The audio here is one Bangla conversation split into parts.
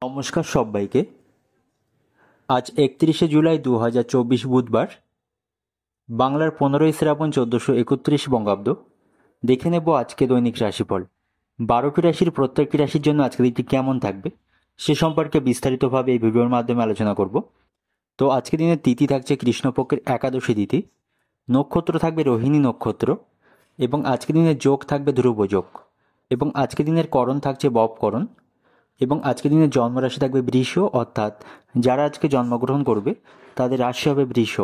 নমস্কার সবাইকে। আজ 31শে জুলাই 2024 বুধবার, বাংলার 15ই শ্রাবণ 1431 বঙ্গাব্দ। দেখে নেব আজকে দৈনিক রাশিফল। 12টি রাশির প্রত্যেকটি রাশির জন্য আজকের দিনটি কেমন থাকবে সে সম্পর্কে বিস্তারিতভাবে এই ভিডিওর মাধ্যমে আলোচনা করব। তো আজকের দিনের তিথি থাকছে কৃষ্ণপক্ষের একাদশী তিথি, নক্ষত্র থাকবে রোহিণী নক্ষত্র, এবং আজকের দিনের যোগ থাকবে ধ্রুব যোগ, এবং আজকের দিনের করণ থাকছে ববকরণ, এবং আজকের দিনের জন্মরাশি থাকবে বৃষ, অর্থাৎ যারা আজকে জন্মগ্রহণ করবে তাদের রাশি হবে বৃষ।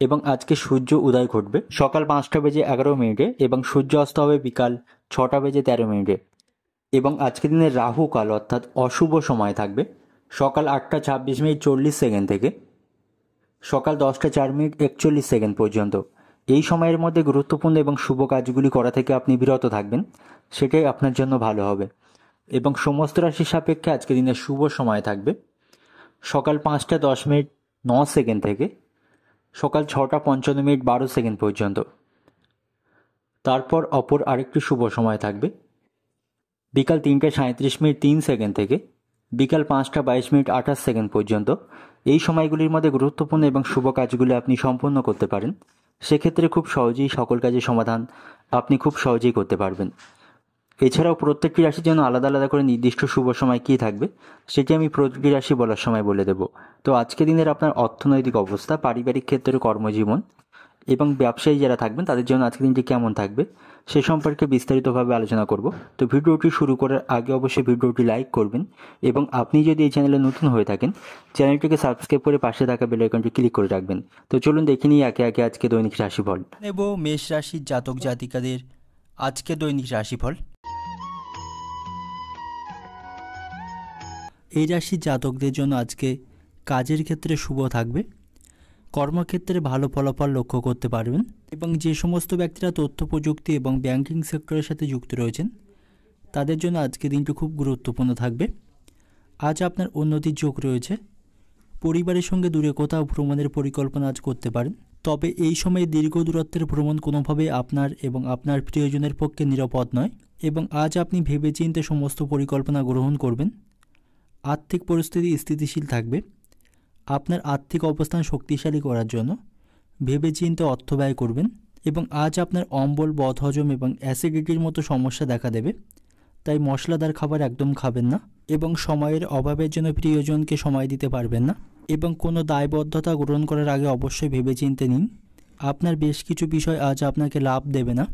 এবং আজকে সূর্য উদয় ঘটবে সকাল 5টা বেজে 11 মিনিটে এবং সূর্য অস্ত হবে বিকাল 6টা বেজে 13 মিনিটে। এবং আজকের দিনের রাহু কাল অর্থাৎ অশুভ সময় থাকবে সকাল 8টা 26 মিনিট 40 সেকেন্ড থেকে সকাল 10টা 4 মিনিট 41 সেকেন্ড পর্যন্ত। এই সময়ের মধ্যে গুরুত্বপূর্ণ এবং শুভ কাজগুলি করা থেকে আপনি বিরত থাকবেন, সেটাই আপনার জন্য ভালো হবে। এবং সমস্ত রাশির সাপেক্ষে আজকের দিনের শুভ সময় থাকবে সকাল 5টা 10 মিনিট 9 সেকেন্ড থেকে সকাল 6টা 55 মিনিট 12 সেকেন্ড পর্যন্ত। তারপর অপর আরেকটি শুভ সময় থাকবে বিকাল 3টা 37 মিনিট 3 সেকেন্ড থেকে বিকাল 5টা 22 মিনিট 28 সেকেন্ড পর্যন্ত। এই সময়গুলির মধ্যে গুরুত্বপূর্ণ এবং শুভ কাজগুলি আপনি সম্পূর্ণ করতে পারেন, সেক্ষেত্রে খুব সহজেই সকল কাজের সমাধান আপনি খুব সহজেই করতে পারবেন। এছাড়াও প্রত্যেকটি রাশির জন্য আলাদা আলাদা করে নির্দিষ্ট শুভ সময় কী থাকবে সেটি আমি প্রতিটি রাশি বলার সময় বলে দেব। তো আজকের দিনের আপনার অর্থনৈতিক অবস্থা, পারিবারিক ক্ষেত্রে, কর্মজীবন এবং ব্যবসায়ী যারা থাকবেন তাদের জন্য আজকের দিনটি কেমন থাকবে সে সম্পর্কে বিস্তারিতভাবে আলোচনা করব। তো ভিডিওটি শুরু করার আগে অবশ্যই ভিডিওটি লাইক করবেন, এবং আপনি যদি এই চ্যানেলে নতুন হয়ে থাকেন চ্যানেলটিকে সাবস্ক্রাইব করে পাশে থাকা বেল আইকনটি ক্লিক করে রাখবেন। তো চলুন দেখে নিই একে একে আজকে দৈনিক রাশিফল নেব। মেষ রাশির জাতক জাতিকাদের আজকে দৈনিক রাশিফল। এই রাশির জাতকদের জন্য আজকে কাজের ক্ষেত্রে শুভ থাকবে, কর্মক্ষেত্রে ভালো ফলাফল লক্ষ্য করতে পারবেন, এবং যে সমস্ত ব্যক্তিরা তথ্য প্রযুক্তি এবং ব্যাংকিং সেক্টরের সাথে যুক্ত রয়েছেন তাদের জন্য আজকে দিনটি খুব গুরুত্বপূর্ণ থাকবে। আজ আপনার উন্নতির যোগ রয়েছে, পরিবারের সঙ্গে দূরে কোথাও ভ্রমণের পরিকল্পনা আজ করতে পারেন, তবে এই সময়ে দীর্ঘ দূরত্বের ভ্রমণ কোনোভাবেই আপনার এবং আপনার প্রিয়জনের পক্ষে নিরাপদ নয়, এবং আজ আপনি ভেবেচিন্তে সমস্ত পরিকল্পনা গ্রহণ করবেন। আর্থিক পরিস্থিতি স্থিতিশীল থাকবে। আপনার আর্থিক অবস্থান শক্তিশালী করার জন্য ভেবেচিন্তে অর্থ ব্যয় করবেন, এবং আজ আপনার অম্বল, বদহজম এবং অ্যাসিডিটির মতো সমস্যা দেখা দেবে, তাই মশলাদার খাবার একদম খাবেন না, এবং সময়ের অভাবের জন্য প্রিয়জনকে সময় দিতে পারবেন না, এবং কোনো দায়বদ্ধতা গ্রহণ করার আগে অবশ্যই ভেবেচিন্তে নিন। আপনার বেশ কিছু বিষয় আজ আপনাকে লাভ দেবে না।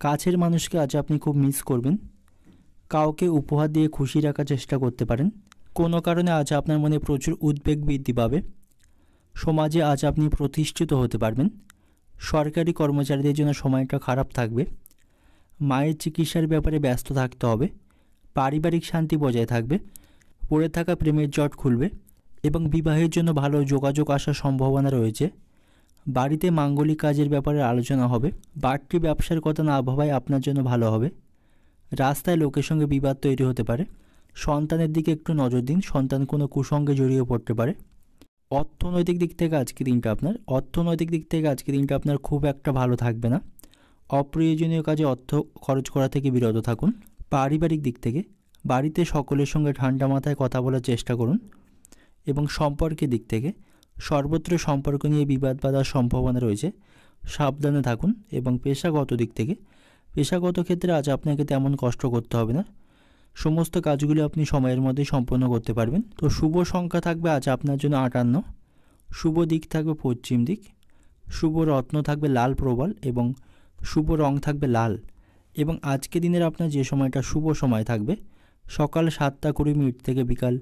কাছের মানুষকে আজ আপনি খুব মিস করবেন। কাউকে উপহার দিয়ে খুশি রাখার চেষ্টা করতে পারেন। কোনো কারণে আজ আপনার মনে প্রচুর উদ্বেগ বৃদ্ধি পাবে। সমাজে আজ আপনি প্রতিষ্ঠিত হতে পারবেন। সরকারি কর্মচারীদের জন্য সময়টা খারাপ থাকবে। মায়ের চিকিৎসার ব্যাপারে ব্যস্ত থাকতে হবে। পারিবারিক শান্তি বজায় থাকবে। পড়ে থাকা প্রেমের জট খুলবে, এবং বিবাহের জন্য ভালো যোগাযোগ আসার সম্ভাবনা রয়েছে। বাড়িতে মাঙ্গলিক কাজের ব্যাপারে আলোচনা হবে। বাড়তি ব্যবসার কথা না ভাবাই আপনার জন্য ভালো হবে। রাস্তায় লোকের সঙ্গে বিবাদ তৈরি হতে পারে। সন্তানের দিকে একটু নজর দিন, সন্তান কোনো কুসঙ্গে জড়িয়ে পড়তে পারে। অর্থনৈতিক দিক থেকে আজকে দিনটা আপনার খুব একটা ভালো থাকবে না। অপ্রয়োজনীয় কাজে অর্থ খরচ করা থেকে বিরত থাকুন। পারিবারিক দিক থেকে বাড়িতে সকলের সঙ্গে ঠান্ডা মাথায় কথা বলার চেষ্টা করুন, এবং সম্পর্কের দিক থেকে সর্বত্র সম্পর্ক নিয়ে বিবাদ বাঁধার সম্ভাবনা রয়েছে, সাবধানে থাকুন। এবং পেশাগত ক্ষেত্রে আজ আপনাকে তেমন কষ্ট করতে হবে না। সমস্ত কাজগুলি আপনি সময়ের মধ্যে সম্পন্ন করতে পারবেন। তো শুভ সংখ্যা থাকবে আজ আপনার জন্য 58। শুভ দিক থাকবে পশ্চিম দিক। শুভ রত্ন থাকবে লাল প্রবাল, এবং শুভ রং থাকবে লাল। এবং আজকে দিনের আপনার যে সময়টা শুভ সময় থাকবে সকাল 7টা 20 মিনিট থেকে বিকাল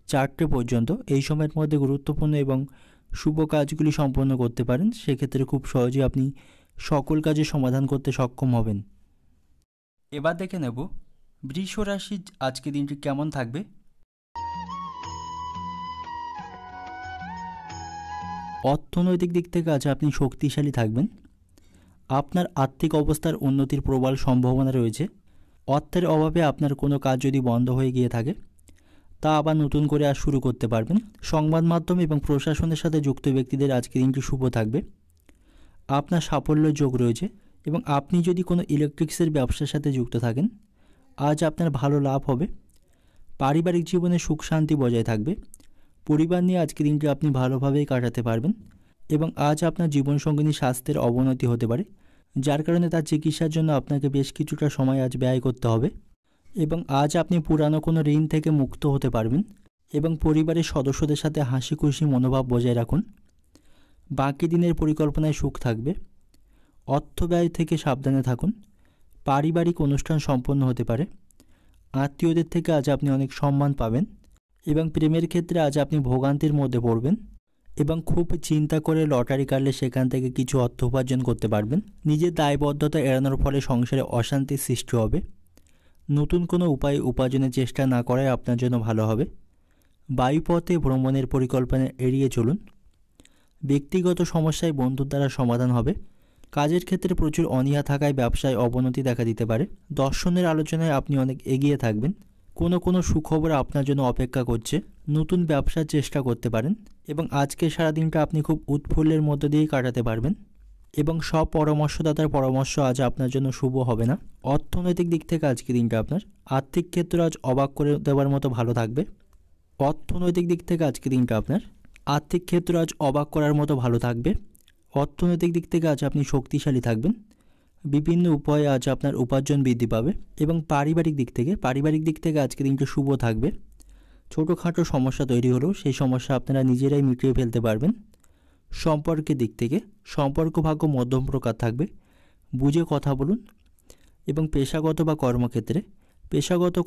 4টে পর্যন্ত। এই সময়ের মধ্যে গুরুত্বপূর্ণ এবং শুভ কাজগুলি সম্পন্ন করতে পারেন, সেক্ষেত্রে খুব সহজেই আপনি সকল কাজের সমাধান করতে সক্ষম হবেন। এবার দেখে নেব বৃষ রাশির আজকে দিনটি কেমন থাকবে। অর্থনৈতিক দিক থেকে আজ আপনি শক্তিশালী থাকবেন। আপনার আর্থিক অবস্থার উন্নতির প্রবল সম্ভাবনা রয়েছে। অর্থের অভাবে আপনার কোনো কাজ যদি বন্ধ হয়ে গিয়ে থাকে তা আবার নতুন করে আজ শুরু করতে পারবেন। সংবাদ মাধ্যম এবং প্রশাসনের সাথে যুক্ত ব্যক্তিদের আজকে দিনটি শুভ থাকবে। আপনার সাফল্যের যোগ রয়েছে, এবং আপনি যদি কোনো ইলেকট্রিক্সের ব্যবসার সাথে যুক্ত থাকেন আজ আপনার ভালো লাভ হবে। পারিবারিক জীবনে সুখ শান্তি বজায় থাকবে। পরিবার নিয়ে আজকের দিনটি আপনি ভালোভাবেই কাটাতে পারবেন এবং আজ আপনার জীবনসঙ্গিনীর স্বাস্থ্যের অবনতি হতে পারে, যার কারণে তার চিকিৎসার জন্য আপনাকে বেশ কিছুটা সময় আজ ব্যয় করতে হবে। এবং আজ আপনি পুরানো কোনো ঋণ থেকে মুক্ত হতে পারবেন এবং পরিবারের সদস্যদের সাথে হাসি খুশি মনোভাব বজায় রাখুন। বাকি দিনের পরিকল্পনায় সুখ থাকবে। অর্থ ব্যয় থেকে সাবধানে থাকুন। পারিবারিক অনুষ্ঠান সম্পন্ন হতে পারে। আত্মীয়দের থেকে আজ আপনি অনেক সম্মান পাবেন এবং প্রেমের ক্ষেত্রে আজ আপনি ভোগান্তির মধ্যে পড়বেন এবং খুব চিন্তা করে লটারি কাটলে সেখান থেকে কিছু অর্থ উপার্জন করতে পারবেন। নিজের দায়বদ্ধতা এড়ানোর ফলে সংসারে অশান্তির সৃষ্টি হবে। নতুন কোনো উপায় উপার্জনের চেষ্টা না করাই আপনার জন্য ভালো হবে। বায়ুপথে ভ্রমণের পরিকল্পনা এড়িয়ে চলুন। ব্যক্তিগত সমস্যায় বন্ধুর দ্বারা সমাধান হবে। কাজের ক্ষেত্রে প্রচুর অনীহা থাকায় ব্যবসায় অবনতি দেখা দিতে পারে। দর্শনের আলোচনায় আপনি অনেক এগিয়ে থাকবেন। কোনো সুখবর আপনার জন্য অপেক্ষা করছে। নতুন ব্যবসার চেষ্টা করতে পারেন এবং আজকের সারাদিনটা আপনি খুব উৎফুল্লের মধ্য দিয়েই কাটাতে পারবেন এবং সব পরামর্শদাতার পরামর্শ আজ আপনার জন্য শুভ হবে না। অর্থনৈতিক দিক থেকে আজকের দিনটা আপনার আর্থিক ক্ষেত্র আজ অবাক করে দেওয়ার মতো ভালো থাকবে। অর্থনৈতিক দিক থেকে আজকের দিনটা আপনার আর্থিক ক্ষেত্র আজ অবাক করার মতো ভালো থাকবে। অর্থনৈতিক দিক থেকে আজ আপনি শক্তিশালী থাকবেন। বিভিন্ন উপায়ে আজ আপনার উপার্জন বৃদ্ধি পাবে এবং পারিবারিক দিক থেকে আজকের দিনটা শুভ থাকবে। ছোটোখাটো সমস্যা তৈরি হলেও সেই সমস্যা আপনারা নিজেরাই মিটিয়ে ফেলতে পারবেন। সম্পর্কের দিক থেকে সম্পর্ক ভাগ্য মধ্যম প্রকার থাকবে। বুঝে কথা বলুন এবং পেশাগত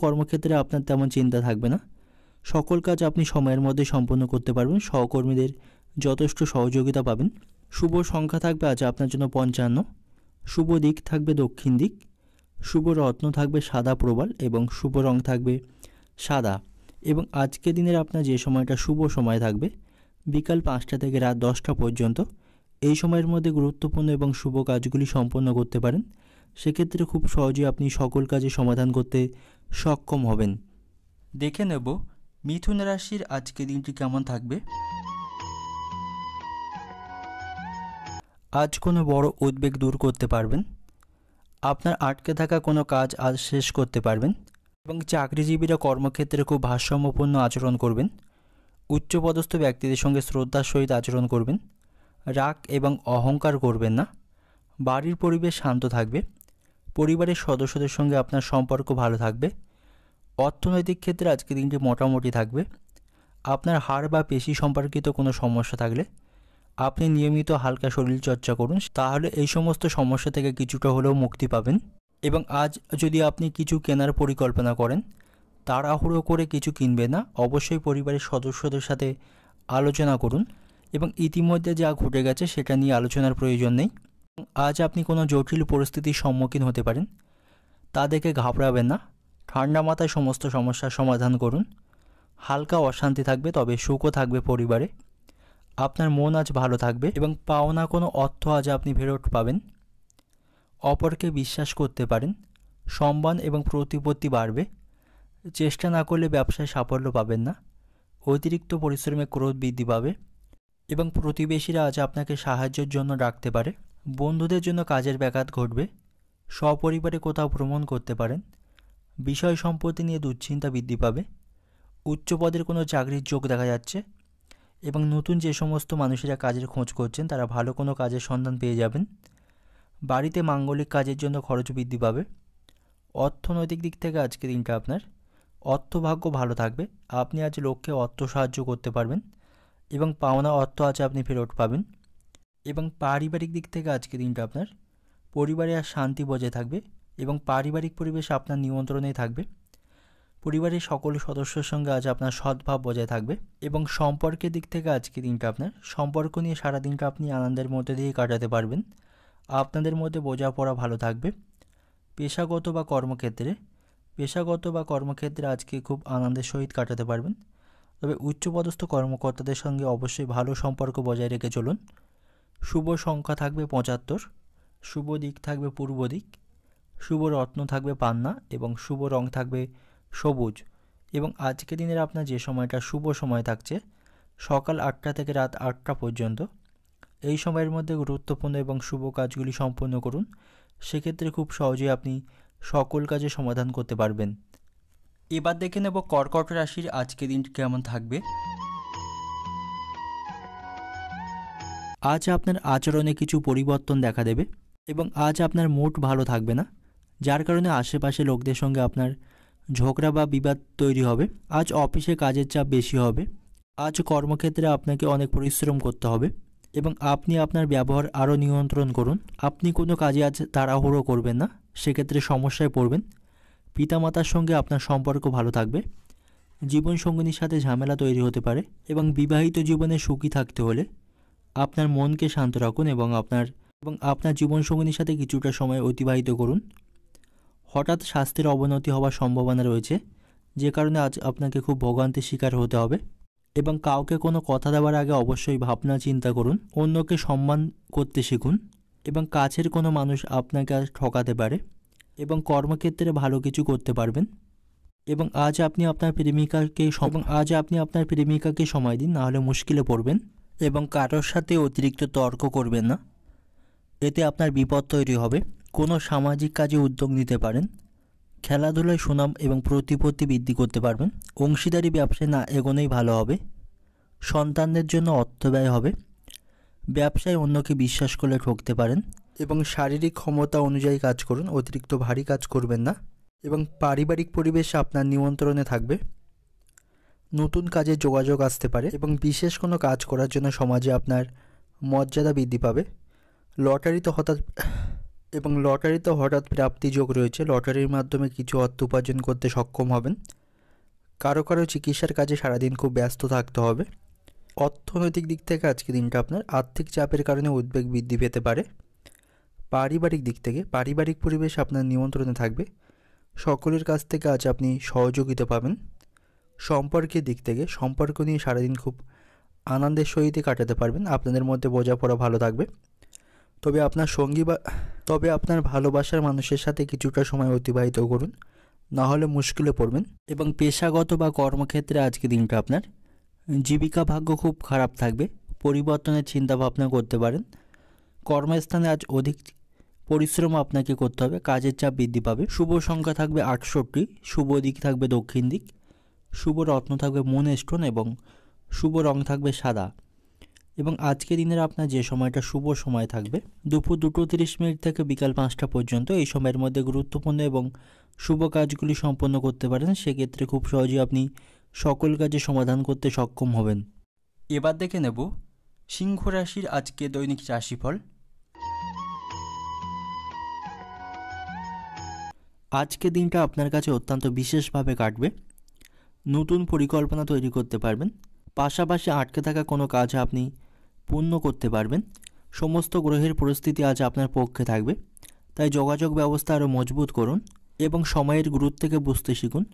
কর্মক্ষেত্রে আপনার তেমন চিন্তা থাকবে না। সকল কাজ আপনি সময়ের মধ্যে সম্পন্ন করতে পারবেন। সহকর্মীদের যথেষ্ট সহযোগিতা পাবেন। শুভ সংখ্যা থাকবে আজ আপনার জন্য 55। শুভ দিক থাকবে দক্ষিণ দিক। শুভ রত্ন থাকবে সাদা প্রবাল এবং শুভ রং থাকবে সাদা। এবং আজকের দিনের আপনার যে সময়টা শুভ সময় থাকবে বিকাল 5টা থেকে রাত 10টা পর্যন্ত। এই সময়ের মধ্যে গুরুত্বপূর্ণ এবং শুভ কাজগুলি সম্পন্ন করতে পারেন। সেক্ষেত্রে খুব সহজেই আপনি সকল কাজে সমাধান করতে সক্ষম হবেন। দেখে নেব মিথুন রাশির আজকের দিনটি কেমন থাকবে। আজ কোনো বড় উদ্বেগ দূর করতে পারবেন। আপনার আটকে থাকা কোনো কাজ আজ শেষ করতে পারবেন এবং চাকরিজীবীরা কর্মক্ষেত্রে খুব ভারসাম্যপূর্ণ আচরণ করবেন। উচ্চপদস্থ ব্যক্তিদের সঙ্গে শ্রদ্ধার সহিত আচরণ করবেন। রাগ এবং অহংকার করবেন না। বাড়ির পরিবেশ শান্ত থাকবে। পরিবারের সদস্যদের সঙ্গে আপনার সম্পর্ক ভালো থাকবে। অর্থনৈতিক ক্ষেত্রে আজকের দিনটি মোটামুটি থাকবে। আপনার হাড় বা পেশি সম্পর্কিত কোনো সমস্যা থাকলে আপনি নিয়মিত হালকা শরীরচর্চা করুন, তাহলে এই সমস্ত সমস্যা থেকে কিছুটা হলেও মুক্তি পাবেন। এবং আজ যদি আপনি কিছু কেনার পরিকল্পনা করেন, তাড়াহুড়ো করে কিছু কিনবেন না। অবশ্যই পরিবারের সদস্যদের সাথে আলোচনা করুন এবং ইতিমধ্যে যা ঘটে গেছে সেটা নিয়ে আলোচনার প্রয়োজন নেই। আজ আপনি কোনো জটিল পরিস্থিতির সম্মুখীন হতে পারেন, তা দেখে ঘাবড়াবেন না। ঠান্ডা মাথায় সমস্ত সমস্যার সমাধান করুন। হালকা অশান্তি থাকবে, তবে সুখও থাকবে পরিবারে। আপনার মন আজ ভালো থাকবে এবং পাওনা কোনো অর্থ আজ আপনি ফেরত পাবেন। অপরকে বিশ্বাস করতে পারেন। সম্মান এবং প্রতিপত্তি বাড়বে। চেষ্টা না করলে ব্যবসায় সাফল্য পাবেন না। অতিরিক্ত পরিশ্রমে ক্রোধ বৃদ্ধি পাবে এবং প্রতিবেশীরা আজ আপনাকে সাহায্যের জন্য ডাকতে পারে। বন্ধুদের জন্য কাজের ব্যাঘাত ঘটবে। সপরিবারে কোথাও ভ্রমণ করতে পারেন। বিষয় সম্পত্তি নিয়ে দুশ্চিন্তা বৃদ্ধি পাবে। উচ্চ পদের কোনো চাকরির যোগ দেখা যাচ্ছে এবং নতুন যে সমস্ত মানুষেরা কাজের খোঁজ করছেন তারা ভালো কোনো কাজের সন্ধান পেয়ে যাবেন। বাড়িতে মাঙ্গলিক কাজের জন্য খরচ বৃদ্ধি পাবে। অর্থনৈতিক দিক থেকে আজকের দিনটা আপনার অর্থভাগ্য ভালো থাকবে। আপনি আজ লোককে অর্থ সাহায্য করতে পারবেন এবং পাওনা অর্থ আজ আপনি ফেরত পাবেন। এবং পারিবারিক দিক থেকে আজকের দিনটা আপনার পরিবারে আর শান্তি বজায় থাকবে এবং পারিবারিক পরিবেশ আপনার নিয়ন্ত্রণেই থাকবে। পরিবারের সকল সদস্যের সঙ্গে আজ আপনার সদ্ভাব বজায় থাকবে এবং সম্পর্কের দিক থেকে আজকের দিনটা আপনার সম্পর্ক নিয়ে সারাদিনটা আপনি আনন্দের মধ্যে দিয়ে কাটাতে পারবেন। আপনাদের মধ্যে বোঝাপড়া ভালো থাকবে। পেশাগত বা কর্মক্ষেত্রে আজকে খুব আনন্দের সহিত কাটাতে পারবেন। তবে উচ্চপদস্থ কর্মকর্তাদের সঙ্গে অবশ্যই ভালো সম্পর্ক বজায় রেখে চলুন। শুভ সংখ্যা থাকবে 75। শুভ দিক থাকবে পূর্ব দিক। শুভ রত্ন থাকবে পান্না এবং শুভ রং থাকবে সবুজ। এবং আজকের দিনের আপনার যে সময়টা শুভ সময় থাকছে সকাল 8টা থেকে রাত 8টা পর্যন্ত। এই সময়ের মধ্যে গুরুত্বপূর্ণ এবং শুভ কাজগুলি সম্পন্ন করুন। সেক্ষেত্রে খুব সহজেই আপনি সকল কাজে সমাধান করতে পারবেন। এবার দেখে নেব কর্কট রাশির আজকে দিনটি কেমন থাকবে। আজ আপনার আচরণে কিছু পরিবর্তন দেখা দেবে এবং আজ আপনার মুড ভালো থাকবে না, যার কারণে আশেপাশে লোকদের সঙ্গে আপনার ঝগড়া বা বিবাদ তৈরি হবে। আজ অফিসে কাজের চাপ বেশি হবে। আজ কর্মক্ষেত্রে আপনাকে অনেক পরিশ্রম করতে হবে এবং আপনি আপনার ব্যবহার আরও নিয়ন্ত্রণ করুন। আপনি কোনো কাজে আজ তাড়াহুড়ো করবেন না, সেক্ষেত্রে সমস্যায় পড়বেন। পিতামাতার সঙ্গে আপনার সম্পর্ক ভালো থাকবে। জীবনসঙ্গিনীর সাথে ঝামেলা তৈরি হতে পারে এবং বিবাহিত জীবনে সুখী থাকতে হলে আপনার মনকে শান্ত রাখুন এবং আপনার জীবনসঙ্গিনীর সাথে কিছুটা সময় অতিবাহিত করুন। হঠাৎ স্বাস্থ্যের অবনতি হওয়ার সম্ভাবনা রয়েছে, যে কারণে আজ আপনাকে খুব ভোগান্তির শিকার হতে হবে এবং কাউকে কোনো কথা দেওয়ার আগে অবশ্যই ভাবনা চিন্তা করুন। অন্যকে সম্মান করতে শিখুন এবং কাছের কোনো মানুষ আপনাকে আজ ঠকাতে পারে এবং কর্মক্ষেত্রে ভালো কিছু করতে পারবেন। এবং আজ আপনি আপনার প্রেমিকাকে সময় দিন, নাহলে মুশকিলে পড়বেন। এবং কারোর সাথে অতিরিক্ত তর্ক করবেন না, এতে আপনার বিপদ তৈরি হবে। কোনো সামাজিক কাজে উদ্যোগ নিতে পারেন। খেলাধুলায় সুনাম এবং প্রতিপত্তি বৃদ্ধি করতে পারবেন। অংশীদারি ব্যবসায় না এগোনোই ভালো হবে। সন্তানদের জন্য অর্থ ব্যয় হবে। ব্যবসায় অন্যকে বিশ্বাস করলে ঠকতে পারেন এবং শারীরিক ক্ষমতা অনুযায়ী কাজ করুন, অতিরিক্ত ভারী কাজ করবেন না। এবং পারিবারিক পরিবেশ আপনার নিয়ন্ত্রণে থাকবে। নতুন কাজে যোগাযোগ আসতে পারে এবং বিশেষ কোনো কাজ করার জন্য সমাজে আপনার মর্যাদা বৃদ্ধি পাবে। লটারিতে হঠাৎ প্রাপ্তি যোগ রয়েছে। লটারির মাধ্যমে কিছু অর্থ উপার্জন করতে সক্ষম হবেন। কারো চিকিৎসার কাজে সারাদিন খুব ব্যস্ত থাকতে হবে। অর্থনৈতিক দিক থেকে আজকে দিনটা আপনার আর্থিক চাপের কারণে উদ্বেগ বৃদ্ধি পেতে পারে। পারিবারিক দিক থেকে পারিবারিক পরিবেশ আপনার নিয়ন্ত্রণে থাকবে। সকলের কাছ থেকে আজ আপনি সহযোগিতা পাবেন। সম্পর্কের দিক থেকে সম্পর্ক নিয়ে সারাদিন খুব আনন্দের সহিত কাটাতে পারবেন। আপনাদের মধ্যে বোঝাপড়া ভালো থাকবে। তবে আপনার ভালোবাসার মানুষের সাথে কিছুটা সময় অতিবাহিত করুন, না হলে মুশকিলে পড়বেন। এবং পেশাগত বা কর্মক্ষেত্রে আজকে দিনটা আপনার জীবিকা ভাগ্য খুব খারাপ থাকবে। পরিবর্তনের চিন্তা ভাবনা করতে পারেন। কর্মস্থানে আজ অধিক পরিশ্রম আপনাকে করতে হবে। কাজের চাপ বৃদ্ধি পাবে। শুভ সংখ্যা থাকবে 68, শুভ দিক থাকবে দক্ষিণ দিক, শুভ রত্ন থাকবে মুন স্টোন এবং শুভ রং থাকবে সাদা। এবং আজকে দিনের আপনার যে সময়টা শুভ সময় থাকবে দুপুর 2:30 থেকে বিকাল 5টা পর্যন্ত। এই সময়ের মধ্যে গুরুত্বপূর্ণ এবং শুভ কাজগুলি সম্পন্ন করতে পারেন। সেক্ষেত্রে খুব সহজেই আপনি সকল কাজে সমাধান করতে সক্ষম হবেন। এবার দেখে নেব সিংহ রাশির আজকে দৈনিক রাশিফল। আজকে দিনটা আপনার কাছে অত্যন্ত বিশেষভাবে কাটবে। নতুন পরিকল্পনা তৈরি করতে পারবেন। পাশাপাশি আটকে থাকা কোনো কাজ আপনি পূর্ণ করতে পারবেন। সমস্ত গ্রহের পরিস্থিতি আজ আপনার পক্ষে থাকবে, তাই যোগাযোগ ব্যবস্থা আরও মজবুত করুন এবং সময়ের গুরুত্বকে বুঝতে শিখুন।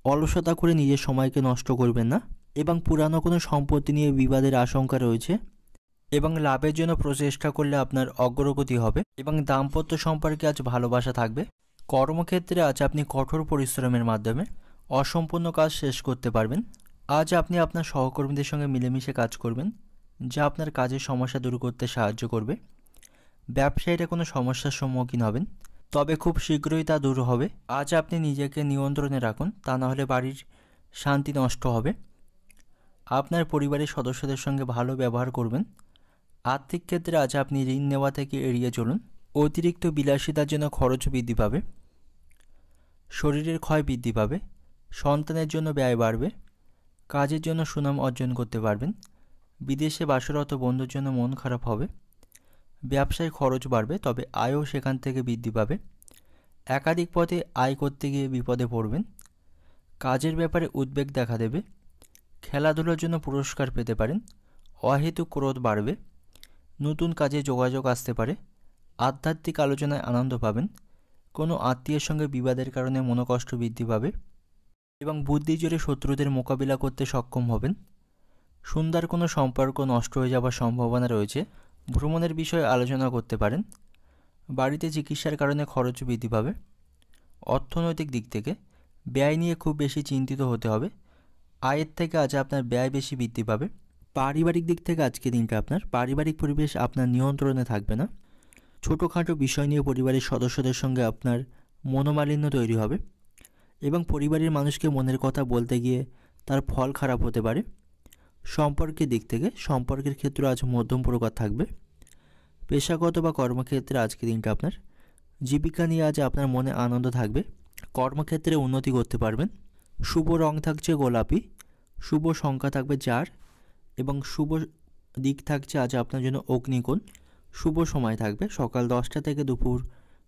অলসতা করে নিজের সময়কে নষ্ট করবেন না এবং পুরানো কোনো সম্পত্তি নিয়ে বিবাদের আশঙ্কা রয়েছে এবং লাভের জন্য প্রচেষ্টা করলে আপনার অগ্রগতি হবে। এবং দাম্পত্য সম্পর্কে আজ ভালোবাসা থাকবে। কর্মক্ষেত্রে আজ আপনি কঠোর পরিশ্রমের মাধ্যমে অসম্পূর্ণ কাজ শেষ করতে পারবেন। আজ আপনি আপনার সহকর্মীদের সঙ্গে মিলেমিশে কাজ করবেন, যা আপনার কাজের সমস্যা দূর করতে সাহায্য করবে। ব্যবসায়ীরা কোনো সমস্যার সম্মুখীন হবেন, তবে খুব শীঘ্রই তা দূর হবে। আজ আপনি নিজেকে নিয়ন্ত্রণে রাখুন, তা নাহলে বাড়ির শান্তি নষ্ট হবে। আপনার পরিবারের সদস্যদের সঙ্গে ভালো ব্যবহার করবেন। আর্থিক ক্ষেত্রে আজ আপনি ঋণ নেওয়া থেকে এড়িয়ে চলুন। অতিরিক্ত বিলাসিতার জন্য খরচ বৃদ্ধি পাবে। শরীরের ক্ষয় বৃদ্ধি পাবে। সন্তানের জন্য ব্যয় বাড়বে। কাজের জন্য সুনাম অর্জন করতে পারবেন। বিদেশে বাসরত বন্ধুর জন্য মন খারাপ হবে। ব্যবসায় খরচ বাড়বে, তবে আয়ও সেখান থেকে বৃদ্ধি পাবে। একাধিক পথে আয় করতে গিয়ে বিপদে পড়বেন। কাজের ব্যাপারে উদ্বেগ দেখা দেবে। খেলাধুলার জন্য পুরস্কার পেতে পারেন। অহেতুক ক্রোধ বাড়বে। নতুন কাজে যোগাযোগ আসতে পারে। আধ্যাত্মিক আলোচনায় আনন্দ পাবেন। কোনো আত্মীয়ের সঙ্গে বিবাদের কারণে মনোকষ্ট বৃদ্ধি পাবে এবং বুদ্ধি জোরে শত্রুদের মোকাবিলা করতে সক্ষম হবেন। সুন্দর কোনো সম্পর্ক নষ্ট হয়ে যাওয়ার সম্ভাবনা রয়েছে। ভ্রমণের বিষয়ে আলোচনা করতে পারেন। বাড়িতে চিকিৎসার কারণে খরচ বৃদ্ধি পাবে। অর্থনৈতিক দিক থেকে ব্যয় নিয়ে খুব বেশি চিন্তিত হতে হবে। আয়ের থেকে আজ আপনার ব্যয় বেশি বৃদ্ধি পাবে। পারিবারিক দিক থেকে আজকে দিনটা আপনার পারিবারিক পরিবেশ আপনার নিয়ন্ত্রণে থাকবে না। ছোটোখাটো বিষয় নিয়ে পরিবারের সদস্যদের সঙ্গে আপনার মনোমালিন্য তৈরি হবে এবং পরিবারের মানুষকে মনের কথা বলতে গিয়ে তার ফল খারাপ হতে পারে। সম্পর্কের দিক থেকে সম্পর্কের ক্ষেত্রে আজ মধ্যম প্রকার থাকবে। পেশাগত বা কর্মক্ষেত্রে আজকের দিনটা আপনার জীবিকা নিয়ে আজ আপনার মনে আনন্দ থাকবে। কর্মক্ষেত্রে উন্নতি করতে পারবেন। শুভ রং থাকছে গোলাপি, শুভ সংখ্যা থাকবে 4 এবং শুভ দিক থাকছে আজ আপনার জন্য অগ্নিকোণ। শুভ সময় থাকবে সকাল 10টা থেকে দুপুর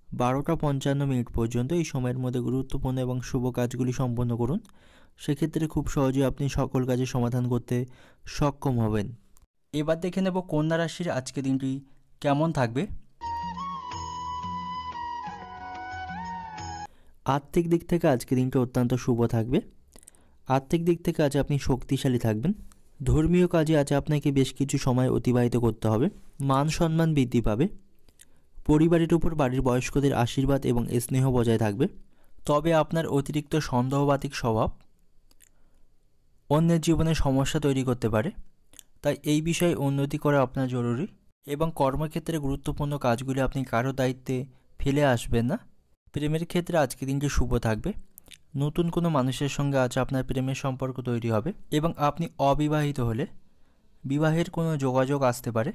12:55 পর্যন্ত। এই সময়ের মধ্যে গুরুত্বপূর্ণ এবং শুভ কাজগুলি সম্পন্ন করুন। সেক্ষেত্রে খুব সহজেই আপনি সকল কাজের সমাধান করতে সক্ষম হবেন। এবার দেখে নেব কন্যা রাশির আজকে দিনটি কেমন থাকবে। আর্থিক দিক থেকে আজকে দিনটি অত্যন্ত শুভ থাকবে। আর্থিক দিক থেকে আজ আপনি শক্তিশালী থাকবেন। ধর্মীয় কাজে আজ আপনাকে বেশ কিছু সময় অতিবাহিত করতে হবে। মান সম্মান বৃদ্ধি পাবে। পরিবারের উপর বাড়ির বয়স্কদের আশীর্বাদ এবং স্নেহ বজায় থাকবে। তবে আপনার অতিরিক্ত সন্দেহবাতিক স্বভাব অন্যের জীবনে সমস্যা তৈরি করতে পারে, তাই এই বিষয়ে উন্নতি করা আপনার জরুরি। এবং কর্মক্ষেত্রে গুরুত্বপূর্ণ কাজগুলি আপনি কারো দায়িত্বে ফেলে আসবেন না। প্রেমের ক্ষেত্রে আজকে দিনটি শুভ থাকবে। নতুন কোনো মানুষের সঙ্গে আজ আপনার প্রেমের সম্পর্ক তৈরি হবে এবং আপনি অবিবাহিত হলে বিবাহের কোনো যোগাযোগ আসতে পারে।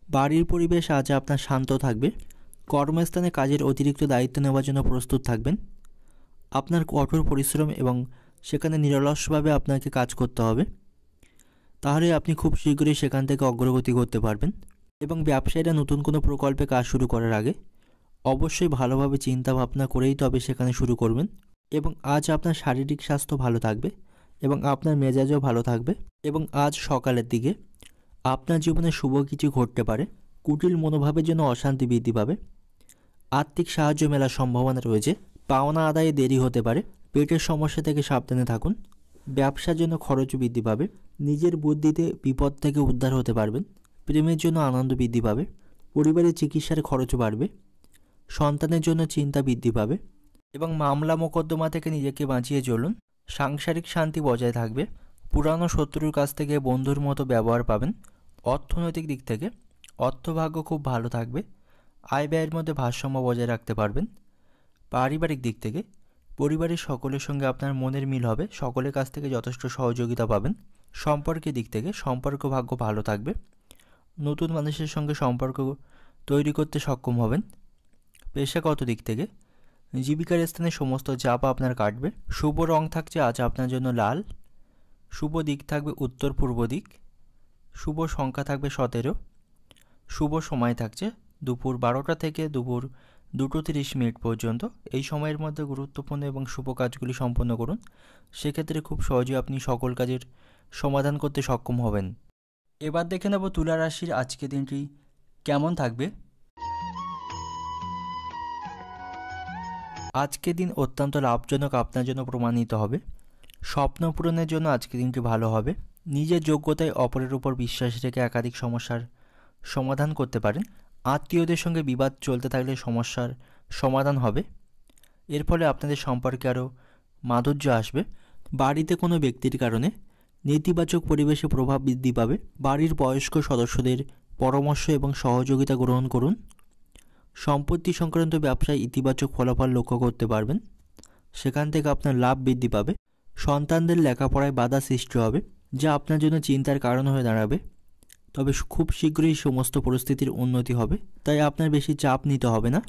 বাড়ির পরিবেশ আজ আপনার শান্ত থাকবে। কর্মস্থানে কাজের অতিরিক্ত দায়িত্ব নেওয়ার জন্য প্রস্তুত থাকবেন। আপনার কঠোর পরিশ্রম এবং সেখানে নিরলসভাবে আপনাকে কাজ করতে হবে, তাহলে আপনি খুব শীঘ্রই সেখান থেকে অগ্রগতি করতে পারবেন। এবং ব্যবসায়ীরা নতুন কোনো প্রকল্পে কাজ শুরু করার আগে অবশ্যই ভালোভাবে চিন্তা ভাবনা করেই তবে সেখানে শুরু করবেন। এবং আজ আপনার শারীরিক স্বাস্থ্য ভালো থাকবে এবং আপনার মেজাজও ভালো থাকবে। এবং আজ সকালের দিকে আপনার জীবনে শুভ কিছু ঘটতে পারে। কুটিল মনোভাবের জন্য অশান্তি বৃদ্ধি পাবে। আর্থিক সাহায্য মেলার সম্ভাবনা রয়েছে। পাওনা আদায়ে দেরি হতে পারে। পেটের সমস্যা থেকে সাবধানে থাকুন। ব্যবসার জন্য খরচ বৃদ্ধি পাবে। নিজের বুদ্ধিতে বিপদ থেকে উদ্ধার হতে পারবেন। প্রেমের জন্য আনন্দ বৃদ্ধি পাবে। পরিবারের চিকিৎসার খরচ বাড়বে। সন্তানের জন্য চিন্তা বৃদ্ধি পাবে। এবং মামলা মোকদ্দমা থেকে নিজেকে বাঁচিয়ে চলুন। সাংসারিক শান্তি বজায় থাকবে। পুরানো শত্রুর কাছ থেকে বন্ধুর মতো ব্যবহার পাবেন। অর্থনৈতিক দিক থেকে অর্থভাগ্য খুব ভালো থাকবে। আয় ব্যয়ের মধ্যে ভারসাম্য বজায় রাখতে পারবেন। পারিবারিক দিক থেকে পরিবারের সকলের সঙ্গে আপনার মনের মিল হবে। সকলের কাছ থেকে যথেষ্ট সহযোগিতা পাবেন। সম্পর্কের দিক থেকে সম্পর্ক ভাগ্য ভালো থাকবে। নতুন মানুষের সঙ্গে সম্পর্ক তৈরি করতে সক্ষম হবেন। পেশাগত দিক থেকে জীবিকার স্থানে সমস্ত চাপ আপনার কাটবে। শুভ রং থাকছে আজ আপনার জন্য লাল। শুভ দিক থাকবে উত্তর পূর্ব দিক। শুভ সংখ্যা থাকবে 17। শুভ সময় থাকছে দুপুর 12টা থেকে দুপুর 2:30 পর্যন্ত। এই সময়ের মধ্যে গুরুত্বপূর্ণ এবং শুভ কাজগুলি সম্পন্ন করুন। সেক্ষেত্রে খুব সহজেই আপনি সকল কাজের সমাধান করতে সক্ষম হবেন। এবার দেখে নেব তুলা রাশির আজকে দিনটি কেমন থাকবে। আজকে দিন অত্যন্ত লাভজনক আপনার জন্য প্রমাণিত হবে। স্বপ্ন পূরণের জন্য আজকে দিনটি ভালো হবে। নিজের যোগ্যতায় অপরের উপর বিশ্বাস রেখে একাধিক সমস্যার সমাধান করতে পারেন। আত্মীয়দের সঙ্গে বিবাদ চলতে থাকলে সমস্যার সমাধান হবে। এর ফলে আপনাদের সম্পর্কে আরও মাধুর্য আসবে। বাড়িতে কোনো ব্যক্তির কারণে নেতিবাচক পরিবেশে প্রভাব বৃদ্ধি পাবে। বাড়ির বয়স্ক সদস্যদের পরামর্শ এবং সহযোগিতা গ্রহণ করুন। সম্পত্তি সংক্রান্ত ব্যবসায় ইতিবাচক ফলাফল লক্ষ্য করতে পারবেন। সেখান থেকে আপনার লাভ বৃদ্ধি পাবে। সন্তানদের লেখাপড়ায় বাধা সৃষ্টি হবে, যা আপনার জন্য চিন্তার কারণ হয়ে দাঁড়াবে। তবে খুব শীঘ্রই সমস্ত পরিস্থিতির উন্নতি হবে, তাই আপনার বেশি চাপ নিতে হবে না।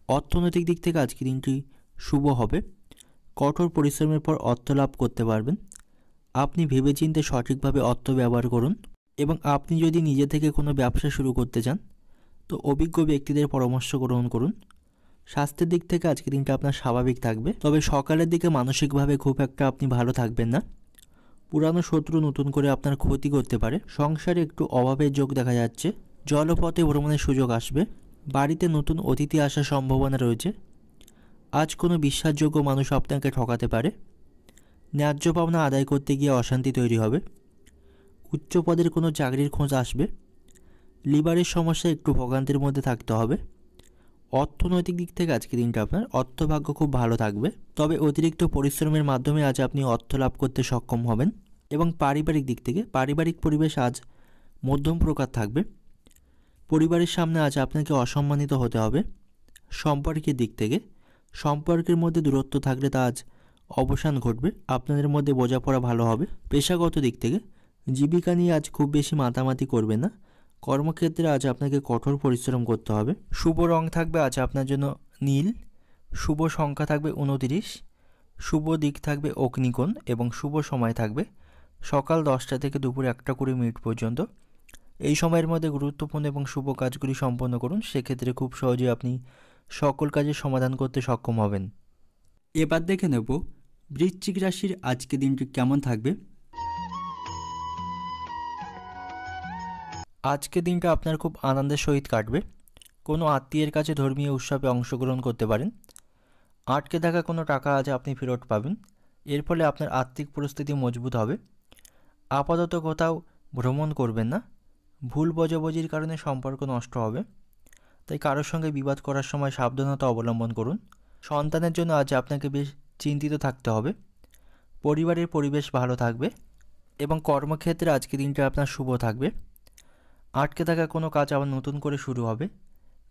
অর্থনৈতিক দিক থেকে আজকে দিনটি শুভ হবে। কঠোর পরিশ্রমের পর অর্থ লাভ করতে পারবেন। আপনি ভেবেচিন্তে সঠিকভাবে অর্থ ব্যবহার করুন। এবং আপনি যদি নিজে থেকে কোনো ব্যবসা শুরু করতে চান তো অভিজ্ঞ ব্যক্তিদের পরামর্শ গ্রহণ করুন। স্বাস্থ্যের দিক থেকে আজকে দিনটা আপনার স্বাভাবিক থাকবে। তবে সকালের দিকে মানসিকভাবে খুব একটা আপনি ভালো থাকবেন না। পুরানো শত্রু নতুন করে আপনার ক্ষতি করতে পারে। সংসারে একটু অভাবের যোগ দেখা যাচ্ছে। জলপথে ভ্রমণের সুযোগ আসবে। বাড়িতে নতুন অতিথি আসার সম্ভাবনা রয়েছে। আজ কোনো বিশ্বাসযোগ্য মানুষ আপনাকে ঠকাতে পারে। ন্যায্য পাওনা আদায় করতে গিয়ে অশান্তি তৈরি হবে। উচ্চ পদের কোনো চাকরির খোঁজ আসবে। লিভারের সমস্যা একটু ভোগান্তির মধ্যে থাকতে হবে। অর্থনৈতিক দিক থেকে আজকে দিনটা আপনার অর্থভাগ্য খুব ভালো থাকবে। তবে অতিরিক্ত পরিশ্রমের মাধ্যমে আজ আপনি অর্থ লাভ করতে সক্ষম হবেন। এবং পারিবারিক দিক থেকে পারিবারিক পরিবেশ আজ মধ্যম প্রকার থাকবে। পরিবারের সামনে আজ আপনাকে অসম্মানিত হতে হবে। সম্পর্কের দিক থেকে সম্পর্কের মধ্যে দূরত্ব থাকলে তা আজ অবসান ঘটবে, আপনাদের মধ্যে বোঝাপড়া ভালো হবে। পেশাগত দিক থেকে জীবিকা নিয়ে আজ খুব বেশি মাতামাতি করবে না। কর্মক্ষেত্রে আজ আপনাকে কঠোর পরিশ্রম করতে হবে। শুভ রং থাকবে আজ আপনার জন্য নীল। শুভ সংখ্যা থাকবে 29। শুভ দিক থাকবে অগ্নিকোণ এবং শুভ সময় থাকবে সকাল 10টা থেকে দুপুর 1:20 পর্যন্ত। এই সময়ের মধ্যে গুরুত্বপূর্ণ এবং শুভ কাজগুলি সম্পন্ন করুন, সেক্ষেত্রে খুব সহজে আপনি সকল কাজের সমাধান করতে সক্ষম হবেন। এবার দেখে নেব বৃশ্চিক রাশির আজকে দিনটি কেমন থাকবে। আজকে দিনটা আপনার খুব আনন্দের সহিত কাটবে। কোনো আত্মীয়ের কাছে ধর্মীয় উৎসবে অংশগ্রহণ করতে পারেন। আটকে থাকা কোনো টাকা আজ আপনি ফেরত পাবেন। এর ফলে আপনার আর্থিক পরিস্থিতি মজবুত হবে। আপাতত কোথাও ভ্রমণ করবেন না, ভুল বোঝাবুঝির কারণে সম্পর্ক নষ্ট হবে, তাই কারোর সঙ্গে বিবাদ করার সময় সাবধানতা অবলম্বন করুন। সন্তানের জন্য আজ আপনাকে বেশ চিন্তিত থাকতে হবে। পরিবারের পরিবেশ ভালো থাকবে এবং কর্মক্ষেত্রে আজকে দিনটা আপনার শুভ থাকবে। আটকে থাকা কোনো কাজ আবার নতুন করে শুরু হবে।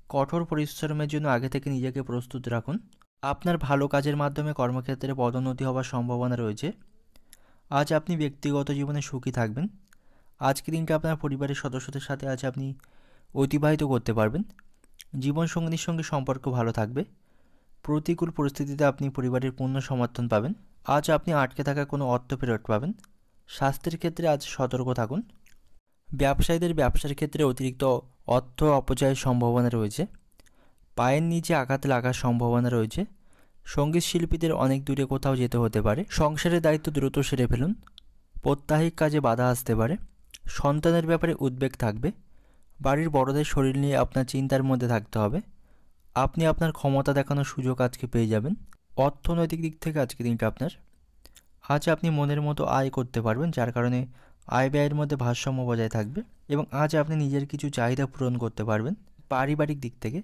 কঠোর পরিশ্রমের জন্য আগে থেকে নিজেকে প্রস্তুত রাখুন। আপনার ভালো কাজের মাধ্যমে কর্মক্ষেত্রে পদোন্নতি হওয়ার সম্ভাবনা রয়েছে। আজ আপনি ব্যক্তিগত জীবনে সুখী থাকবেন। আজকে দিনটা আপনার পরিবারের সদস্যদের সাথে আজ আপনি অতিবাহিত করতে পারবেন। জীবনসঙ্গীর সঙ্গে সম্পর্ক ভালো থাকবে। প্রতিকূল পরিস্থিতিতে আপনি পরিবারের পূর্ণ সমর্থন পাবেন। আজ আপনি আটকে থাকা কোনো অর্থ ফেরত পাবেন। স্বাস্থ্যের ক্ষেত্রে আজ সতর্ক থাকুন। ব্যবসায়ীদের ব্যবসার ক্ষেত্রে অতিরিক্ত অর্থ অপচয়ের সম্ভাবনা রয়েছে। পায়ের নিচে আঘাত লাগার সম্ভাবনা রয়েছে। সঙ্গীত শিল্পীদের অনেক দূরে কোথাও যেতে হতে পারে। সংসারের দায়িত্ব দ্রুত সেরে ফেলুন। প্রত্যাহিক কাজে বাধা আসতে পারে। সন্তানের ব্যাপারে উদ্বেগ থাকবে। বাড়ির বড়দের শরীর নিয়ে আপনার চিন্তার মধ্যে থাকতে হবে। আপনি আপনার ক্ষমতা দেখানোর সুযোগ আজকে পেয়ে যাবেন। অর্থনৈতিক দিক থেকে আজকে দিনটা আপনার, আজ আপনি মনের মতো আয় করতে পারবেন, যার কারণে আয় ব্যয়ের মধ্যে ভারসাম্য বজায় থাকবে এবং আজ আপনি নিজের কিছু চাহিদা পূরণ করতে পারবেন। পারিবারিক দিক থেকে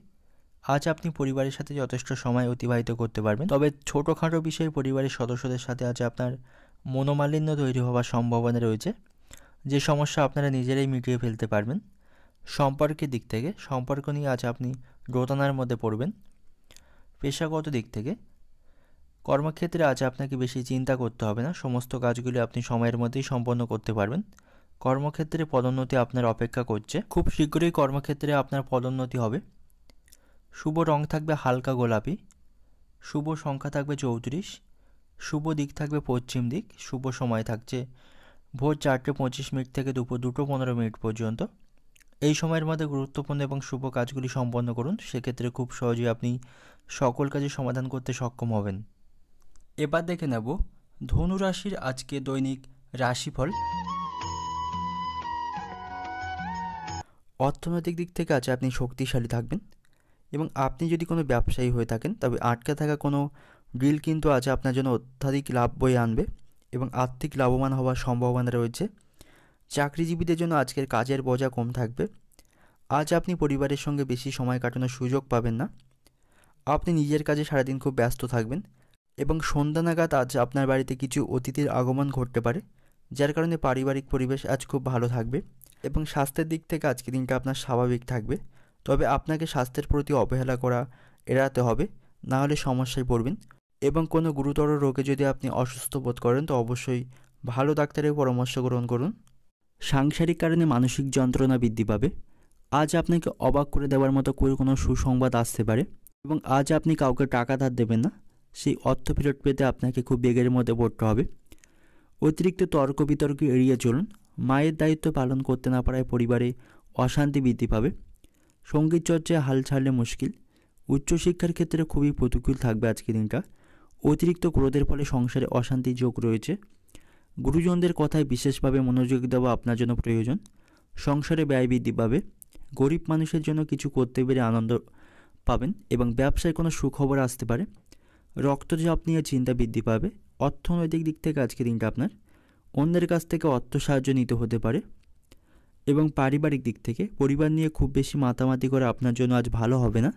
আজ আপনি পরিবারের সাথে যথেষ্ট সময় অতিবাহিত করতে পারবেন, তবে ছোটোখাটো বিষয়ে পরিবারের সদস্যদের সাথে আজ আপনার মনোমালিন্য তৈরি হওয়ার সম্ভাবনা রয়েছে, যে সমস্যা আপনারা নিজেরাই মিটিয়ে ফেলতে পারবেন। সম্পর্কের দিক থেকে সম্পর্ক নিয়ে আজ আপনি দোটানার মধ্যে পড়বেন। পেশাগত দিক থেকে কর্মক্ষেত্রে আজ আপনাকে বেশি চিন্তা করতে হবে না, সমস্ত কাজগুলি আপনি সময়ের মধ্যেই সম্পন্ন করতে পারবেন। কর্মক্ষেত্রে পদোন্নতি আপনার অপেক্ষা করছে, খুব শীঘ্রই কর্মক্ষেত্রে আপনার পদোন্নতি হবে। শুভ রং থাকবে হালকা গোলাপি। শুভ সংখ্যা থাকবে 34। শুভ দিক থাকবে পশ্চিম দিক। শুভ সময় থাকছে ভোর 4:25 থেকে দুপুর 2:15 পর্যন্ত। এই সময়ের মধ্যে গুরুত্বপূর্ণ এবং শুভ কাজগুলি সম্পন্ন করুন, সেক্ষেত্রে খুব সহজেই আপনি সকল কাজের সমাধান করতে সক্ষম হবেন। এবার দেখে নেব ধনু রাশির আজকে দৈনিক রাশিফল। অর্থনৈতিক দিক থেকে আজ আপনি শক্তিশালী থাকবেন এবং আপনি যদি কোনো ব্যবসায়ী হয়ে থাকেন তবে আটকে থাকা কোনো ডিল কিন্তু আজ আপনার জন্য অত্যাধিক লাভ বয়ে আনবে এবং আর্থিক লাভবান হওয়ার সম্ভাবনা রয়েছে। চাকরিজীবীদের জন্য আজকের কাজের বোঝা কম থাকবে। আজ আপনি পরিবারের সঙ্গে বেশি সময় কাটানোর সুযোগ পাবেন না। আপনি নিজের কাজে সারাদিন খুব ব্যস্ত থাকবেন এবং সন্ধ্যা নাগাদ আজ আপনার বাড়িতে কিছু অতিথির আগমন ঘটতে পারে, যার কারণে পারিবারিক পরিবেশ আজ খুব ভালো থাকবে এবং স্বাস্থ্যের দিক থেকে আজকে দিনটা আপনার স্বাভাবিক থাকবে, তবে আপনাকে স্বাস্থ্যের প্রতি অবহেলা করা এড়াতে হবে, না হলে সমস্যায় পড়বেন। এবং কোনো গুরুতর রোগে যদি আপনি অসুস্থ বোধ করেন তো অবশ্যই ভালো ডাক্তারের পরামর্শ গ্রহণ করুন। সাংসারিক কারণে মানসিক যন্ত্রণা বৃদ্ধি পাবে। আজ আপনাকে অবাক করে দেওয়ার মতো কোনো সুসংবাদ আসতে পারে এবং আজ আপনি কাউকে টাকা ধার দেবেন না, সেই অর্থ ফেরত পেতে আপনাকে খুব বেগের মধ্যে পড়তে হবে। অতিরিক্ত তর্ক বিতর্ক এড়িয়ে চলুন। মায়ের দায়িত্ব পালন করতে না পারায় পরিবারে অশান্তি বৃদ্ধি পাবে। সঙ্গীত চর্চায় হাল ছাড়লে মুশকিল। উচ্চশিক্ষার ক্ষেত্রে খুবই প্রতিকূল থাকবে আজকের দিনটা। অতিরিক্ত ক্রোধের ফলে সংসারে অশান্তির যোগ রয়েছে। গুরুজনদের কথায় বিশেষভাবে মনোযোগ দেওয়া আপনার জন্য প্রয়োজন। সংসারে ব্যয় বৃদ্ধি পাবে। গরিব মানুষের জন্য কিছু করতে পেরে আনন্দ পাবেন এবং ব্যবসায় কোনো সুখবর আসতে পারে। রক্তচাপ নিয়ে চিন্তা বৃদ্ধি পাবে। অর্থনৈতিক দিক থেকে আজকের দিনটা আপনার অন্যের কাছ থেকে অর্থ সাহায্য নিতে হতে পারে এবং পারিবারিক দিক থেকে পরিবার নিয়ে খুব বেশি মাতামাতি করে আপনার জন্য আজ ভালো হবে না।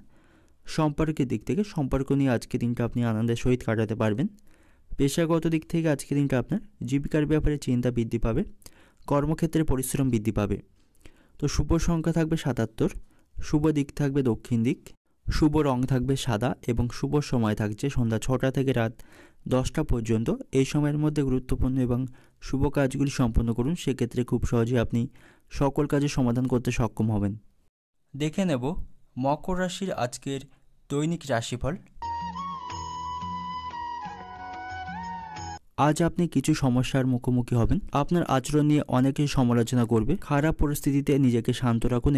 সম্পর্কের দিক থেকে সম্পর্ক নিয়ে আজকের দিনটা আপনি আনন্দের সহিত কাটাতে পারবেন। পেশাগত দিক থেকে আজকের দিনটা আপনার জীবিকার ব্যাপারে চিন্তা বৃদ্ধি পাবে। কর্মক্ষেত্রে পরিশ্রম বৃদ্ধি পাবে। তো শুভ সংখ্যা থাকবে 77। শুভ দিক থাকবে দক্ষিণ দিক। শুভ রং থাকবে সাদা এবং শুভ সময় থাকছে সন্ধ্যা 6টা থেকে রাত 10টা পর্যন্ত এই সময়ের মধ্যে গুরুত্বপূর্ণ এবং শুভ কাজগুলি সম্পন্ন করুন। সেক্ষেত্রে খুব সহজে আপনি সকল কাজের সমাধান করতে সক্ষম হবেন। দেখে নেব মকর রাশির আজকের দৈনিক রাশিফল। আজ আপনি কিছু সমস্যার মুখোমুখি হবেন। আপনার আচরণ নিয়ে অনেকেই সমালোচনা করবে। খারাপ পরিস্থিতিতে নিজেকে শান্ত রাখুন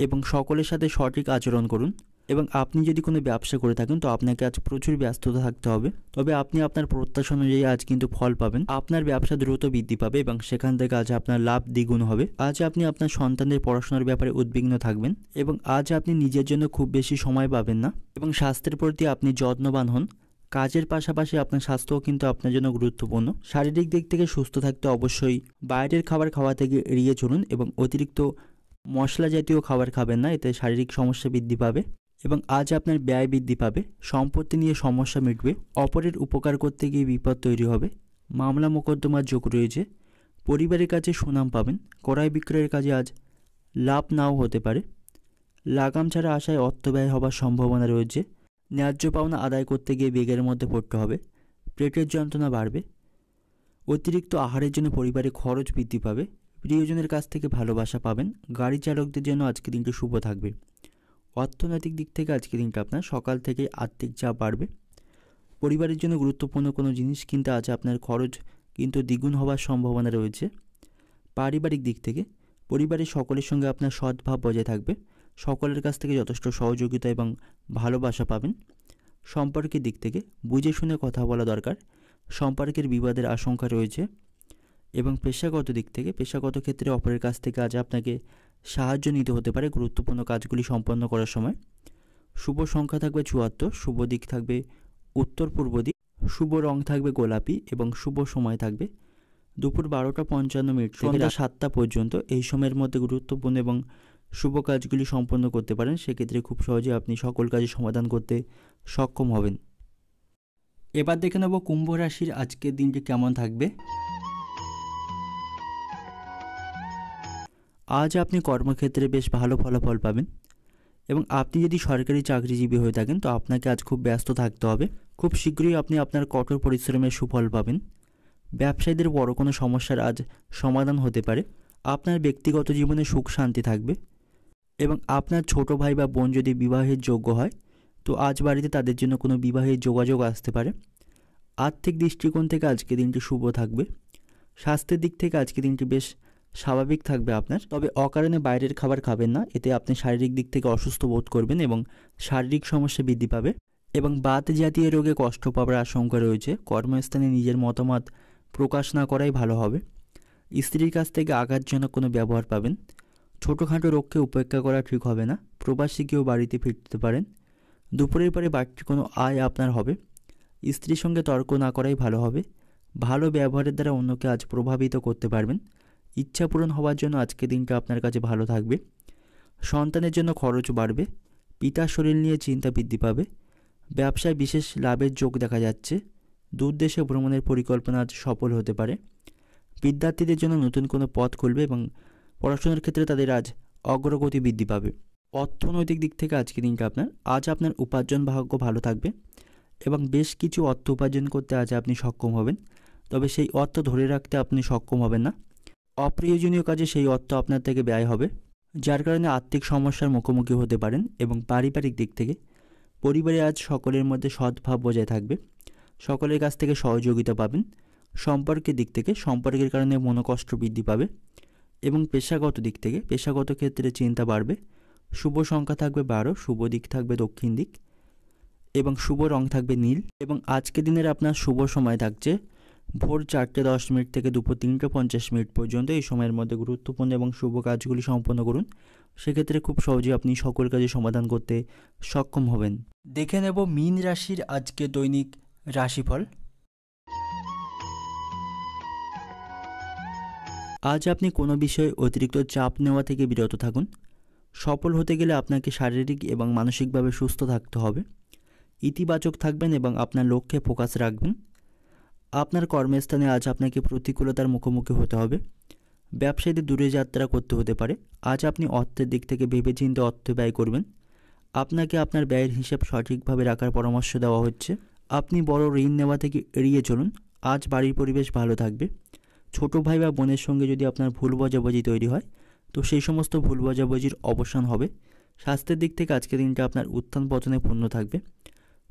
এবং সকলের সাথে সঠিক আচরণ করুন। এবং আপনি যদি কোনো ব্যবসা করে থাকেন তো আপনাকে আজ প্রচুর ব্যস্ততা থাকতে হবে, তবে আপনি আপনার প্রত্যাশা অনুযায়ী আজ কিন্তু ফল পাবেন। আপনার ব্যবসা দ্রুত বৃদ্ধি পাবে এবং সেখান থেকে আজ আপনার লাভ দ্বিগুণ হবে। আজ আপনি আপনার সন্তানদের পড়াশোনার ব্যাপারে উদ্বিগ্ন থাকবেন এবং আজ আপনি নিজের জন্য খুব বেশি সময় পাবেন না এবং স্বাস্থ্যের প্রতি আপনি যত্নবান হন। কাজের পাশাপাশি আপনার স্বাস্থ্যও কিন্তু আপনার জন্য গুরুত্বপূর্ণ। শারীরিক দিক থেকে সুস্থ থাকতে অবশ্যই বাইরের খাবার খাওয়া থেকে এড়িয়ে চলুন এবং অতিরিক্ত মশলা জাতীয় খাবার খাবেন না, এতে শারীরিক সমস্যা বৃদ্ধি পাবে এবং আজ আপনার ব্যয় বৃদ্ধি পাবে। সম্পত্তি নিয়ে সমস্যা মিটবে। অপরের উপকার করতে গিয়ে বিপদ তৈরি হবে। মামলা মোকদ্দমার যোগ রয়েছে। পরিবারের কাছে সুনাম পাবেন। ক্রয় বিক্রয়ের কাজে আজ লাভ নাও হতে পারে। লাগাম ছাড়া আশায় অর্থ ব্যয় হবার সম্ভাবনা রয়েছে। ন্যায্য পাওনা আদায় করতে গিয়ে বেগের মধ্যে পড়তে হবে। পেটের যন্ত্রণা বাড়বে। অতিরিক্ত আহারের জন্য পরিবারে খরচ বৃদ্ধি পাবে। প্রিয়জনের কাছ থেকে ভালোবাসা পাবেন। গাড়ি চালকদের জন্য আজকের দিনটি শুভ থাকবে। অর্থনৈতিক দিক থেকে আজকের দিনটা আপনার সকাল থেকে আর্থিক চাপ বাড়বে। পরিবারের জন্য গুরুত্বপূর্ণ কোনো জিনিস কিনতে আজ আপনার খরচ কিন্তু দ্বিগুণ হওয়ার সম্ভাবনা রয়েছে। পারিবারিক দিক থেকে পরিবারের সকলের সঙ্গে আপনার সদ্ভাব বজায় থাকবে। সকলের কাছ থেকে যথেষ্ট সহযোগিতা এবং ভালোবাসা পাবেন। সম্পর্কের দিক থেকে বুঝে শুনে কথা বলা দরকার। সম্পর্কের বিবাদের আশঙ্কা রয়েছে। এবং পেশাগত দিক থেকে পেশাগত ক্ষেত্রে অপরের কাছ থেকে আজ আপনাকে সাহায্য নিতে হতে পারে গুরুত্বপূর্ণ কাজগুলি সম্পন্ন করার সময়। শুভ সংখ্যা থাকবে 74। শুভ দিক থাকবে উত্তর পূর্ব দিক। শুভ রং থাকবে গোলাপি এবং শুভ সময় থাকবে দুপুর 12টা 55 থেকে সন্ধ্যা 7টা পর্যন্ত। এই সময়ের মধ্যে গুরুত্বপূর্ণ এবং শুভ কাজগুলি সম্পন্ন করতে পারেন। সেক্ষেত্রে খুব সহজে আপনি সকল কাজের সমাধান করতে সক্ষম হবেন। এবার দেখে নেব কুম্ভ রাশির আজকের দিনটি কেমন থাকবে। আজ আপনি কর্মক্ষেত্রে বেশ ভালো ফলাফল পাবেন এবং আপনি যদি সরকারি চাকরিজীবী হয়ে থাকেন তো আপনাকে আজ খুব ব্যস্ত থাকতে হবে। খুব শীঘ্রই আপনি আপনার কঠোর পরিশ্রমের সুফল পাবেন। ব্যবসায়ীদের বড় কোনো সমস্যার আজ সমাধান হতে পারে। আপনার ব্যক্তিগত জীবনে সুখ শান্তি থাকবে এবং আপনার ছোট ভাই বা বোন যদি বিবাহের যোগ্য হয় তো আজ বাড়িতে তাদের জন্য কোনো বিবাহের যোগাযোগ আসতে পারে। আর্থিক দৃষ্টিকোণ থেকে আজকে দিনটি শুভ থাকবে। স্বাস্থ্যের দিক থেকে আজকে দিনটি বেশ স্বাভাবিক থাকবে আপনার, তবে অকারণে বাইরের খাবার খাবেন না, এতে আপনি শারীরিক দিক থেকে অসুস্থ বোধ করবেন এবং শারীরিক সমস্যা বৃদ্ধি পাবে এবং বাত জাতীয় রোগে কষ্ট পাওয়ার আশঙ্কা রয়েছে। কর্মস্থানে নিজের মতামত প্রকাশ না করাই ভালো হবে। স্ত্রীর কাছ থেকে আঘাতজনক কোনো ব্যবহার পাবেন। ছোটোখাটো রোগকে উপেক্ষা করা ঠিক হবে না। প্রবাসী কেউ বাড়িতে ফিরতে পারেন। দুপুরের পরে বাড়তি কোনো আয় আপনার হবে। স্ত্রীর সঙ্গে তর্ক না করাই ভালো হবে। ভালো ব্যবহারের দ্বারা অন্যকে আজ প্রভাবিত করতে পারবেন। ইচ্ছা পূরণ হওয়ার জন্য আজকের দিনটা আপনার কাছে ভালো থাকবে। সন্তানের জন্য খরচ বাড়বে। পিতার শরীর নিয়ে চিন্তা বৃদ্ধি পাবে। ব্যবসায় বিশেষ লাভের যোগ দেখা যাচ্ছে। দূর দেশে ভ্রমণের পরিকল্পনা আজ সফল হতে পারে। বিদ্যার্থীদের জন্য নতুন কোনো পথ খুলবে এবং পড়াশোনার ক্ষেত্রে তাদের আজ অগ্রগতি বৃদ্ধি পাবে। অর্থনৈতিক দিক থেকে আজকের দিনটা আজ আপনার উপার্জন ভাগ্য ভালো থাকবে এবং বেশ কিছু অর্থ উপার্জন করতে আজ আপনি সক্ষম হবেন, তবে সেই অর্থ ধরে রাখতে আপনি সক্ষম হবেন না। অপ্রয়োজনীয় কাজে সেই অর্থ আপনার থেকে ব্যয় হবে, যার কারণে আর্থিক সমস্যার মুখোমুখি হতে পারেন। এবং পারিবারিক দিক থেকে পরিবারে আজ সকলের মধ্যে সদ্ভাব বজায় থাকবে। সকলের কাছ থেকে সহযোগিতা পাবেন। সম্পর্কের দিক থেকে সম্পর্কের কারণে মনোকষ্ট বৃদ্ধি পাবে এবং পেশাগত দিক থেকে পেশাগত ক্ষেত্রে চিন্তা বাড়বে। শুভ সংখ্যা থাকবে 12। শুভ দিক থাকবে দক্ষিণ দিক এবং শুভ রং থাকবে নীল। এবং আজকের দিনের আপনার শুভ সময় থাকছে ভোর 4:10 থেকে দুপুর 3:50 পর্যন্ত। এই সময়ের মধ্যে গুরুত্বপূর্ণ এবং শুভ কাজগুলি সম্পন্ন করুন। সেক্ষেত্রে খুব সহজে আপনি সকল কাজে সমাধান করতে সক্ষম হবেন। দেখে নেব মীন রাশির আজকে দৈনিক রাশিফল। আজ আপনি কোনো বিষয়ে অতিরিক্ত চাপ নেওয়া থেকে বিরত থাকুন। সফল হতে গেলে আপনাকে শারীরিক এবং মানসিকভাবে সুস্থ থাকতে হবে। ইতিবাচক থাকবেন এবং আপনার লক্ষ্যে ফোকাস রাখবেন। আপনার কর্মস্থানে আজ আপনাকে প্রতিকূলতার মুখোমুখি হতে হবে। ব্যবসায়ীদের দূরে যাত্রা করতে হতে পারে। আজ আপনি অর্থের দিক থেকে ভেবেচিন্তে অর্থ ব্যয় করবেন। আপনাকে আপনার ব্যয়ের হিসাব সঠিকভাবে রাখার পরামর্শ দেওয়া হচ্ছে। আপনি বড় ঋণ নেওয়া থেকে এড়িয়ে চলুন। আজ বাড়ির পরিবেশ ভালো থাকবে। ছোট ভাই বা বোনের সঙ্গে যদি আপনার ভুল বোঝাবুঝি তৈরি হয়, তো সেই সমস্ত ভুল বোঝাবুঝির অবসান হবে। স্বাস্থ্যের দিক থেকে আজকের দিনটা আপনার উত্থান পতনে পূর্ণ থাকবে।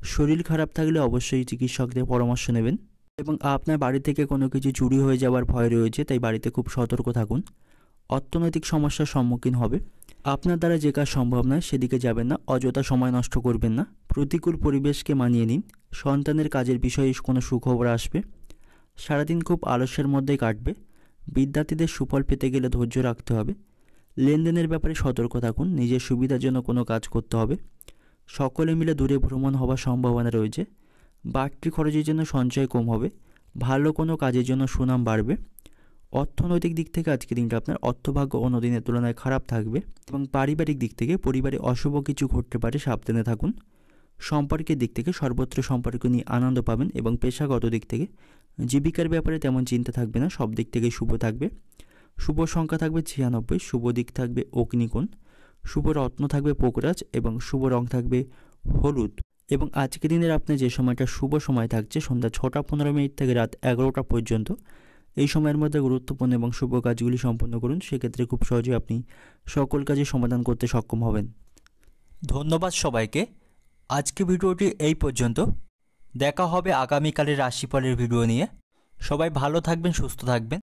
শরীর খারাপ থাকলে অবশ্যই চিকিৎসকদের পরামর্শ নেবেন। এবং আপনার বাড়ি থেকে কোনো কিছু চুরি হয়ে যাওয়ার ভয় রয়েছে, তাই বাড়িতে খুব সতর্ক থাকুন। অর্থনৈতিক সমস্যার সম্মুখীন হবে। আপনার দ্বারা যে কাজ সম্ভব নয় সেদিকে যাবেন না, অযথা সময় নষ্ট করবেন না। প্রতিকূল পরিবেশকে মানিয়ে নিন। সন্তানের কাজের বিষয়ে কোনো সুখবর আসবে। সারাদিন খুব আলস্যের মধ্যেই কাটবে। বিদ্যার্থীদের সুফল পেতে গেলে ধৈর্য রাখতে হবে। লেনদেনের ব্যাপারে সতর্ক থাকুন। নিজের সুবিধার জন্য কোনো কাজ করতে হবে। সকলে মিলে দূরে ভ্রমণ হওয়ার সম্ভাবনা রয়েছে। বাড়তি খরচের জন্য সঞ্চয় কম হবে। ভালো কোনো কাজের জন্য সুনাম বাড়বে। অর্থনৈতিক দিক থেকে আজকের দিনটা আপনার অর্থভাগ্য অন্য দিনের তুলনায় খারাপ থাকবে। এবং পারিবারিক দিক থেকে পরিবারে অশুভ কিছু ঘটতে পারে, সাবধানে থাকুন। সম্পর্কের দিক থেকে সর্বত্র সম্পর্ক নিয়ে আনন্দ পাবেন। এবং পেশাগত দিক থেকে জীবিকার ব্যাপারে তেমন চিন্তা থাকবে না, সব দিক থেকে শুভ থাকবে। শুভ সংখ্যা থাকবে 96, শুভ দিক থাকবে অগ্নিকোণ, শুভ রত্ন থাকবে পোকরাজ এবং শুভ রং থাকবে হলুদ। এবং আজকের দিনের আপনার যে সময়টা শুভ সময় থাকছে সন্ধ্যা 6:15 থেকে রাত 11টা পর্যন্ত, এই সময়ের মধ্যে গুরুত্বপূর্ণ এবং শুভ কাজগুলি সম্পন্ন করুন। সেক্ষেত্রে খুব সহজে আপনি সকল কাজের সমাধান করতে সক্ষম হবেন। ধন্যবাদ সবাইকে। আজকে ভিডিওটি এই পর্যন্ত। দেখা হবে আগামীকালের রাশিফলের ভিডিও নিয়ে। সবাই ভালো থাকবেন, সুস্থ থাকবেন।